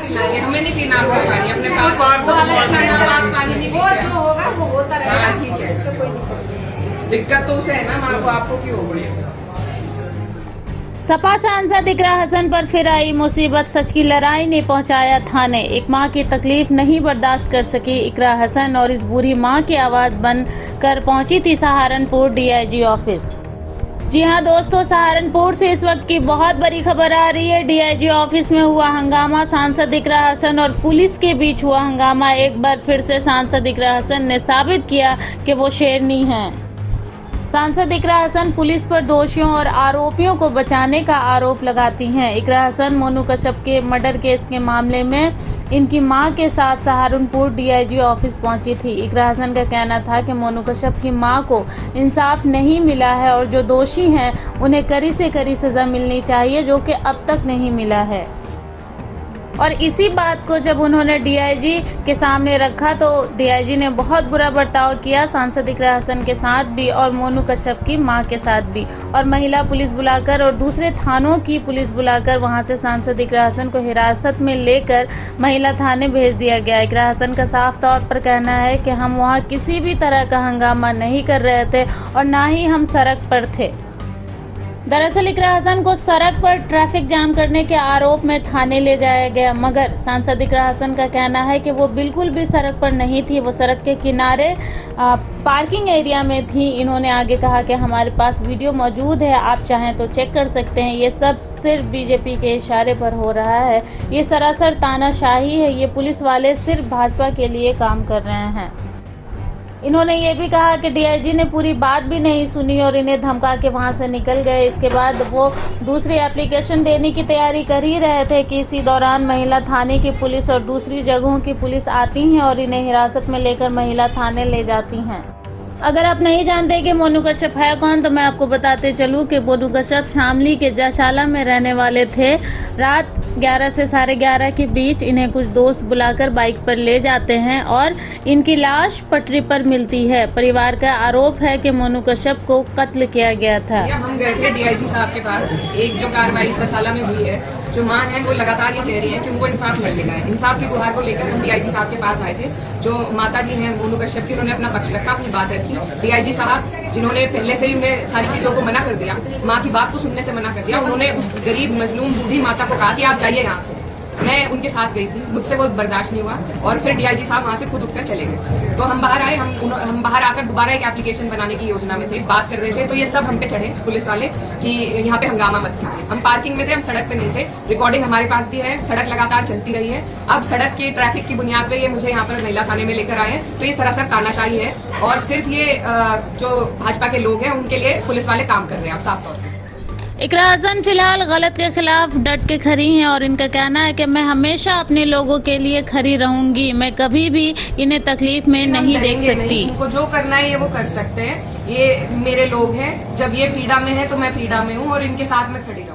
पिलाएंगे, हमें नहीं पीना आपका पानी अपने पास। पानी नहीं पीते, जो होगा वो होता रहेगा। ठीक है, इससे कोई दिक्कत तो उसे है ना, माँ को, आपको क्यों हो गई? सपा सांसद इकरा हसन पर फिर आई मुसीबत। सच की लड़ाई ने पहुंचाया थाने। एक मां की तकलीफ नहीं बर्दाश्त कर सकी इकरा हसन और इस बूढ़ी मां की आवाज बनकर पहुंची थी सहारनपुर डीआईजी ऑफिस। जी हां दोस्तों, सहारनपुर से इस वक्त की बहुत बड़ी खबर आ रही है। डीआईजी ऑफिस में हुआ हंगामा। सांसद इकरा हसन और पुलिस के बीच हुआ हंगामा। एक बार फिर से सांसद इकरा हसन ने साबित किया कि वो शेरनी हैं। सांसद इकरा हसन पुलिस पर दोषियों और आरोपियों को बचाने का आरोप लगाती हैं। इकरा हसन मोनू कश्यप के मर्डर केस के मामले में इनकी मां के साथ सहारनपुर डीआईजी ऑफिस पहुंची थी। इकरा हसन का कहना था कि मोनू कश्यप की मां को इंसाफ नहीं मिला है और जो दोषी हैं उन्हें कड़ी से कड़ी सजा मिलनी चाहिए, जो कि अब तक नहीं मिला है। और इसी बात को जब उन्होंने डीआईजी के सामने रखा तो डीआईजी ने बहुत बुरा बर्ताव किया सांसद इकरा हसन के साथ भी और मोनू कश्यप की मां के साथ भी, और महिला पुलिस बुलाकर और दूसरे थानों की पुलिस बुलाकर वहां से सांसद इकरा हसन को हिरासत में लेकर महिला थाने भेज दिया गया। इकरा हसन का साफ तौर पर कहना है कि हम वहां किसी भी तरह का हंगामा नहीं कर रहे थे और ना ही हम सड़क पर थे। दरअसल इकरा हसन को सड़क पर ट्रैफिक जाम करने के आरोप में थाने ले जाया गया, मगर सांसद इकरा हसन का कहना है कि वो बिल्कुल भी सड़क पर नहीं थी, वो सड़क के किनारे पार्किंग एरिया में थी। इन्होंने आगे कहा कि हमारे पास वीडियो मौजूद है, आप चाहें तो चेक कर सकते हैं। ये सब सिर्फ बीजेपी के इशारे पर हो रहा है, ये सरासर तानाशाही है, ये पुलिस वाले सिर्फ भाजपा के लिए काम कर रहे हैं। इन्होंने ये भी कहा कि डीआईजी ने पूरी बात भी नहीं सुनी और इन्हें धमका के वहां से निकल गए। इसके बाद वो दूसरी एप्लीकेशन देने की तैयारी कर ही रहे थे कि इसी दौरान महिला थाने की पुलिस और दूसरी जगहों की पुलिस आती हैं और इन्हें हिरासत में लेकर महिला थाने ले जाती हैं। अगर आप नहीं जानते कि मोनू कश्यप है कौन, तो मैं आपको बताते चलूँ कि मोनू कश्यप शामली के जाशाला में रहने वाले थे। रात 11 से 11:30 के बीच इन्हें कुछ दोस्त बुलाकर बाइक पर ले जाते हैं और इनकी लाश पटरी पर मिलती है। परिवार का आरोप है कि मोनू कश्यप को कत्ल किया गया था। हम गए थे डीआईजी साहब के पास। एक जो कार्रवाई जाशाला में हुई है, जो मां है वो लगातार ये कह रही है कि उनको इंसाफ मिलना है। इंसाफ की गुहार को लेकर हम डीआईजी साहब के पास आए थे। जो माता जी हैं मोनू कश्यप की, उन्होंने अपना पक्ष रखा, अपनी बात रखी। डीआईजी साहब जिन्होंने पहले से ही उन्हें सारी चीजों को मना कर दिया, माँ की बात को सुनने से मना कर दिया, उन्होंने उस गरीब मजलूम बूढ़ी माता को कहा कि आप जाइए यहाँ से। मैं उनके साथ गई थी, मुझसे वो बर्दाश्त नहीं हुआ और फिर डीआईजी साहब वहाँ से खुद उठकर चले गए। तो हम बाहर आए, हम बाहर आकर दोबारा एक एप्लीकेशन बनाने की योजना में थे, बात कर रहे थे। तो ये सब हम पे चढ़े पुलिस वाले कि यहाँ पे हंगामा मत कीजिए। हम पार्किंग में थे, हम सड़क पे नहीं थे। रिकॉर्डिंग हमारे पास भी है, सड़क लगातार चलती रही है। अब सड़क की ट्रैफिक की बुनियाद पे ये मुझे यहाँ पर महिला थाने में लेकर आए हैं, तो ये सरासर तानाशाही है और सिर्फ ये जो भाजपा के लोग हैं उनके लिए पुलिस वाले काम कर रहे हैं। अब साफ तौर से इकरा हसन फिलहाल गलत के खिलाफ डट के खड़ी हैं और इनका कहना है कि मैं हमेशा अपने लोगों के लिए खड़ी रहूंगी, मैं कभी भी इन्हें तकलीफ में नहीं देख सकती। इनको जो करना है ये वो कर सकते हैं, ये मेरे लोग हैं। जब ये पीड़ा में है तो मैं पीड़ा में हूँ और इनके साथ में खड़ी रहूँ।